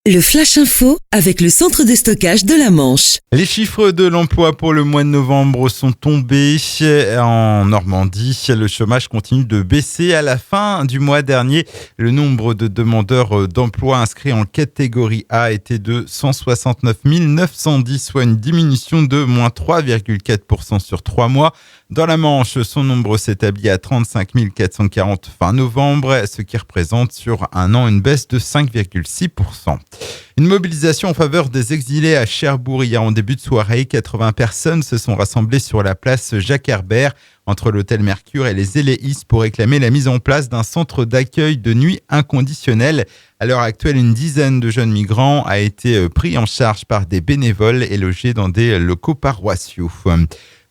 Le Flash Info avec le centre de stockage de la Manche. Les chiffres de l'emploi pour le mois de novembre sont tombés en Normandie. Le chômage continue de baisser. À la fin du mois dernier, le nombre de demandeurs d'emploi inscrits en catégorie A était de 169 910, soit une diminution de moins 3,4% sur 3 mois. Dans la Manche, son nombre s'établit à 35 440 fin novembre, ce qui représente sur un an une baisse de 5,6%. Une mobilisation en faveur des exilés à Cherbourg. Hier, en début de soirée, 80 personnes se sont rassemblées sur la place Jacques-Herbert entre l'hôtel Mercure et les Éléis pour réclamer la mise en place d'un centre d'accueil de nuit inconditionnel. À l'heure actuelle, une dizaine de jeunes migrants a été pris en charge par des bénévoles et logés dans des locaux paroissiaux.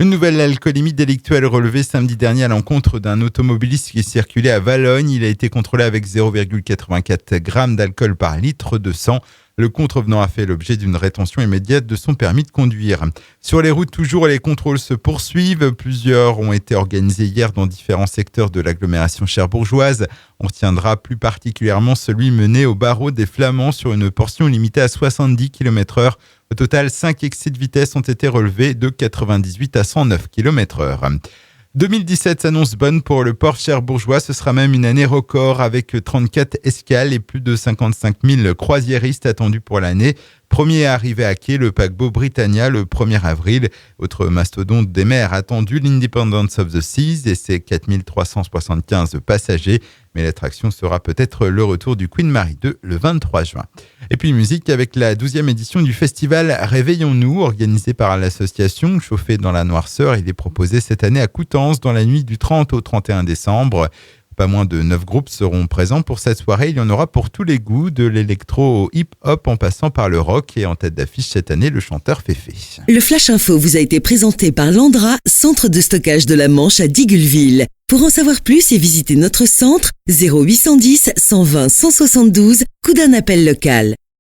Une nouvelle alcoolémie délictuelle relevée samedi dernier à l'encontre d'un automobiliste qui circulait à Valognes. Il a été contrôlé avec 0,84 g d'alcool par litre de sang. Le contrevenant a fait l'objet d'une rétention immédiate de son permis de conduire. Sur les routes, toujours, les contrôles se poursuivent. Plusieurs ont été organisés hier dans différents secteurs de l'agglomération cherbourgeoise. On retiendra plus particulièrement celui mené au barreau des Flamands sur une portion limitée à 70 km/h. Au total, 5 excès de vitesse ont été relevés de 98 à 109 km/h. 2017 s'annonce bonne pour le port cherbourgeois. Ce sera même une année record avec 34 escales et plus de 55 000 croisiéristes attendus pour l'année. Premier arrivé à quai, le paquebot Britannia le 1er avril. Autre mastodonte des mers attendu, l'Independence of the Seas et ses 4 375 passagers. Mais l'attraction sera peut-être le retour du Queen Mary 2 le 23 juin. Et puis musique avec la 12e édition du festival Réveillons-nous, organisé par l'association Chauffé dans la Noirceur. Il est proposé cette année à Coutances dans la nuit du 30 au 31 décembre. Pas moins de 9 groupes seront présents pour cette soirée. Il y en aura pour tous les goûts, de l'électro au hip-hop en passant par le rock. Et en tête d'affiche cette année, le chanteur Féfé. Le Flash Info vous a été présenté par Landra, centre de stockage de la Manche à Digulleville. Pour en savoir plus et visiter notre centre, 0810 120 172, coup d'un appel local.